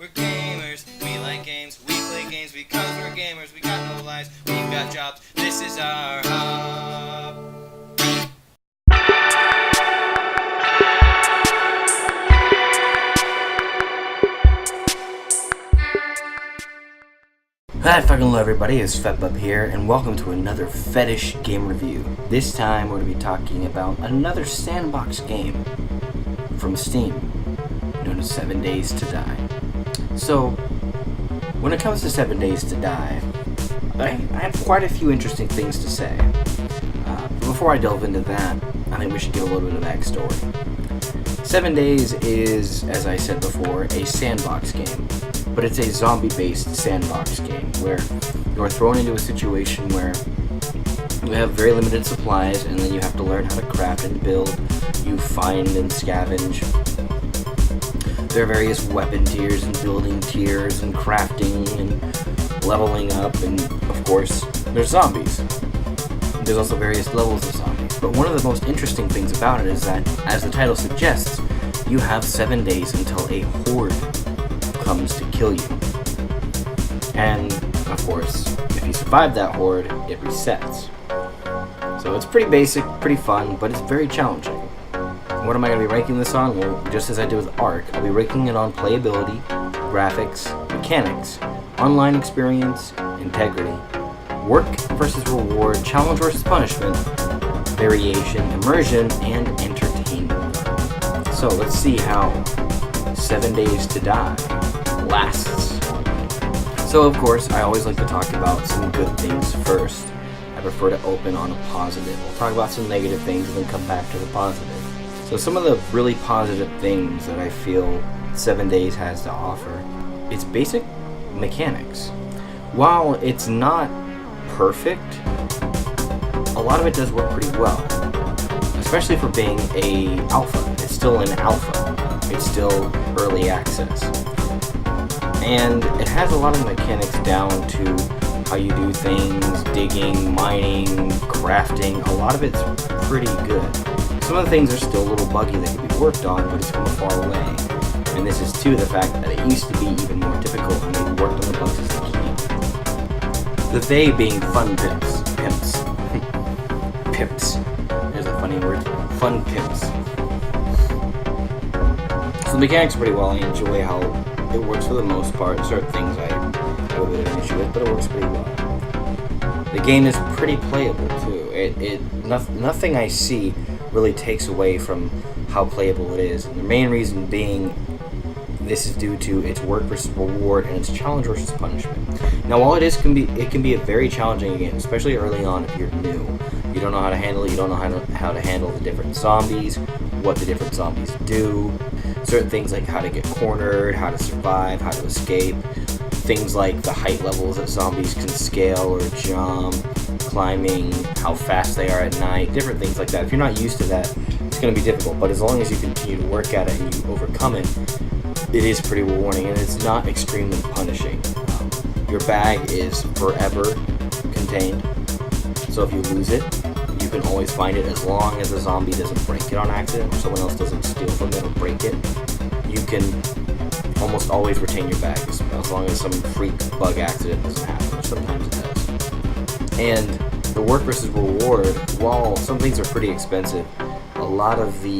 We're gamers, we like games, we play games because we're gamers. We got no lives, we've got jobs, this is our hub. Hi fucking hello everybody, it's Fett-ish here, and welcome to another Fett-ish game review. This time we're going to be talking about another sandbox game from Steam, known as 7 Days to Die. So, when it comes to 7 Days to Die, I have quite a few interesting things to say. But before I delve into that, I think we should give a little bit of backstory. 7 Days is, as I said before, a sandbox game. But it's a zombie-based sandbox game where you are thrown into a situation where you have very limited supplies, and then you have to learn how to craft and build. You find and scavenge. There are various weapon tiers and building tiers and crafting and leveling up, and of course, there's zombies. There's also various levels of zombies. But one of the most interesting things about it is that, as the title suggests, you have 7 days until a horde comes to kill you. And, of course, if you survive that horde, it resets. So it's pretty basic, pretty fun, but it's very challenging. What am I going to be ranking this on? Well, just as I did with Ark, I'll be ranking it on playability, graphics, mechanics, online experience, integrity, work versus reward, challenge versus punishment, variation, immersion, and entertainment. So let's see how 7 Days to Die lasts. So of course, I always like to talk about some good things first. I prefer to open on a positive. We'll talk about some negative things and then come back to the positive. So some of the really positive things that I feel 7 Days has to offer, it's basic mechanics. While it's not perfect, a lot of it does work pretty well, especially for being a alpha. It's still an alpha. It's still early access. And it has a lot of mechanics down to how you do things, digging, mining, crafting. A lot of it's pretty good. Some of the things are still a little buggy that can be worked on, but it's come a far way. And this is to the fact that it used to be even more difficult when they worked on the bugs as they can. The they being fun pimps. Pimps. There's a funny word. Fun pimps. So the mechanics are pretty well. I enjoy how it works for the most part. Certain things I have a bit of an issue with, but it works pretty well. The game is pretty playable too. Nothing I see really takes away from how playable it is. And the main reason being this is due to its work versus reward and its challenge versus punishment. Now, while it can be a very challenging game, especially early on if you're new. You don't know how to handle it. You don't know how to handle the different zombies, what the different zombies do. Certain things like how to get cornered, how to survive, how to escape. Things like the height levels that zombies can scale or jump, climbing, how fast they are at night, different things like that. If you're not used to that, it's going to be difficult. But as long as you continue to work at it and you overcome it, it is pretty rewarding and it's not extremely punishing. Your bag is forever contained. So if you lose it, you can always find it as long as a zombie doesn't break it on accident or someone else doesn't steal from it or break it. You can almost always retain your bag as long as some freak bug accident doesn't happen, which sometimes it does. And the work versus reward, while some things are pretty expensive, a lot of the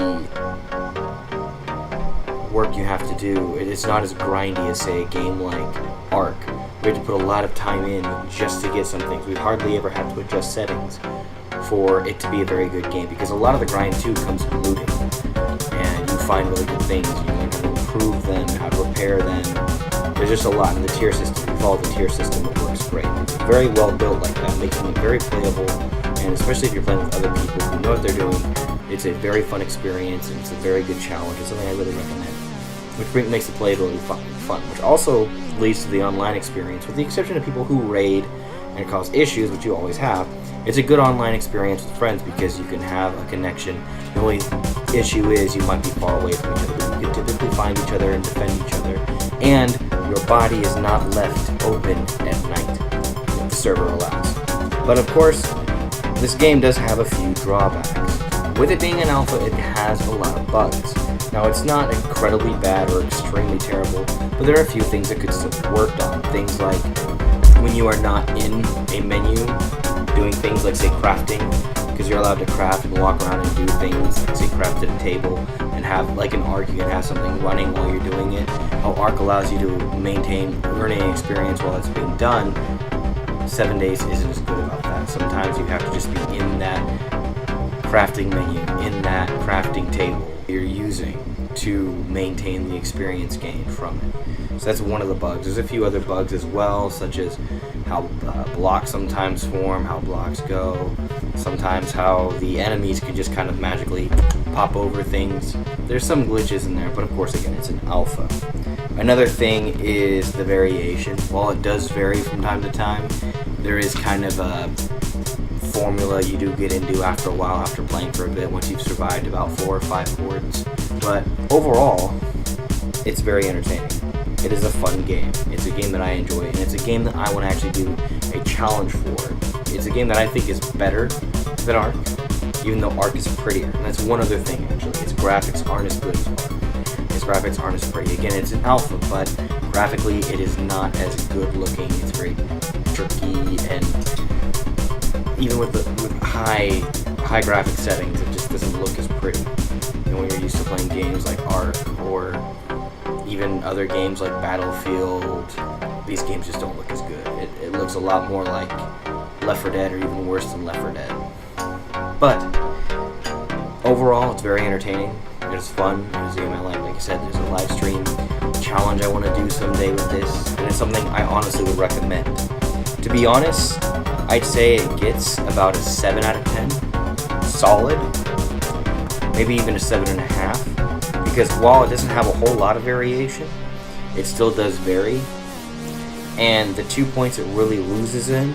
work you have to do, it's not as grindy as, say, a game like Ark. We have to put a lot of time in just to get some things. We hardly ever have to adjust settings for it to be a very good game, because a lot of the grind too comes from looting. And you find really good things, you learn how to improve them, how to repair them. There's just a lot in the tier system. If you follow the tier system, it works great. It's very well built like that, making it very playable, and especially if you're playing with other people who know what they're doing, it's a very fun experience, and it's a very good challenge. It's something I really recommend, which makes the playability fun, which also leads to the online experience, with the exception of people who raid and cause issues, which you always have. It's a good online experience with friends because you can have a connection. The only issue is you might be far away from each other, but you can typically find each other and defend each other, and your body is not left open at night if the server allows. But of course, this game does have a few drawbacks. With it being an alpha, it has a lot of bugs. Now, it's not incredibly bad or extremely terrible, but there are a few things that could still be worked on. Things like when you are not in a menu, doing things like, say, crafting, because you're allowed to craft and walk around and do things, like, say, craft at a table, and have, like an Ark, you can have something running while you're doing it. How Ark allows you to maintain learning experience while it's being done, 7 days isn't as good about that. Sometimes you have to just be in that crafting menu, in that crafting table you're using to maintain the experience gained from it. So that's one of the bugs. There's a few other bugs as well, such as how blocks sometimes form, how blocks go, sometimes how the enemies can just kind of magically pop over things. There's some glitches in there, but of course, again, it's an alpha. Another thing is the variation. While it does vary from time to time, there is kind of a formula you do get into after a while, after playing for a bit, once you've survived about 4 or 5 hordes. But overall, it's very entertaining. It is a fun game. It's a game that I enjoy, and it's a game that I want to actually do a challenge for. It's a game that I think is better than Ark, even though Ark is prettier. And that's one other thing, actually. Its graphics aren't as good as Ark. Its graphics aren't as pretty. Again, it's an alpha, but graphically it is not as good looking. It's very jerky, and even with high graphic settings, it just doesn't look as pretty. You know, when you're used to playing games like Ark or even other games like Battlefield, these games just don't look as good. It looks a lot more like Left 4 Dead, or even worse than Left 4 Dead. But overall, it's very entertaining. It's fun. It's a game I like. Like I said, there's a live stream challenge I want to do someday with this, and it's something I honestly would recommend. To be honest, I'd say it gets about a 7 out of 10. Solid. Maybe even a 7.5. Because while it doesn't have a whole lot of variation, it still does vary. And the 2 points it really loses in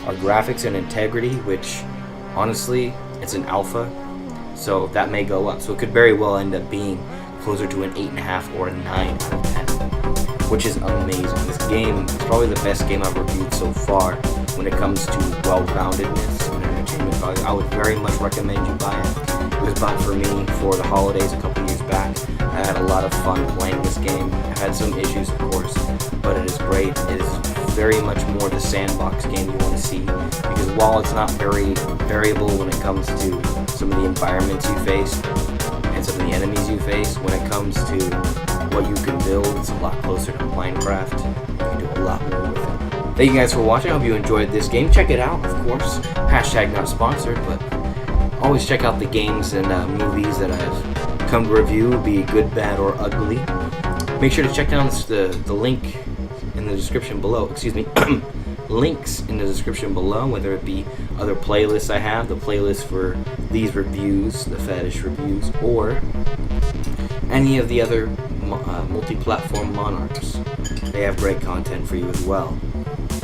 are graphics and integrity, which, honestly, it's an alpha, so that may go up. So it could very well end up being closer to an 8.5 or a 9 out of 10, which is amazing. This game is probably the best game I've reviewed so far when it comes to well-roundedness and entertainment value. I would very much recommend you buy it. It was bought for me for the holidays a couple years back. I had a lot of fun playing this game. I had some issues, of course, but it is great. It is very much more the sandbox game you want to see, because while it's not very variable when it comes to some of the environments you face and some of the enemies you face, when it comes to what you can build, it's a lot closer to Minecraft. You can do a lot more with it. Thank you guys for watching. I hope you enjoyed this game. Check it out, of course. Hashtag not sponsored, but always check out the games and movies that I've come to review, be it good, bad, or ugly. Make sure to check down the link in the description below. Excuse me. Links in the description below, whether it be other playlists I have, the playlist for these reviews, the Fett-ish Reviews, or any of the other multi-platform monarchs. They have great content for you as well.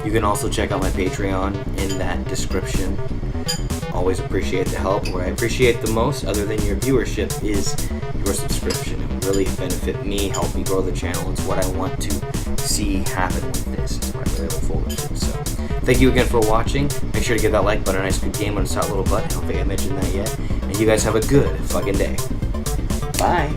You can also check out my Patreon in that description. Always appreciate the help. What I appreciate the most, other than your viewership, is your subscription. It would really benefit me, help me grow the channel. It's what I want to see happen with this. It's what I really look forward to. So, thank you again for watching. Make sure to give that like button a nice good game on its hot little butt. I don't think I mentioned that yet. And you guys have a good fucking day. Bye.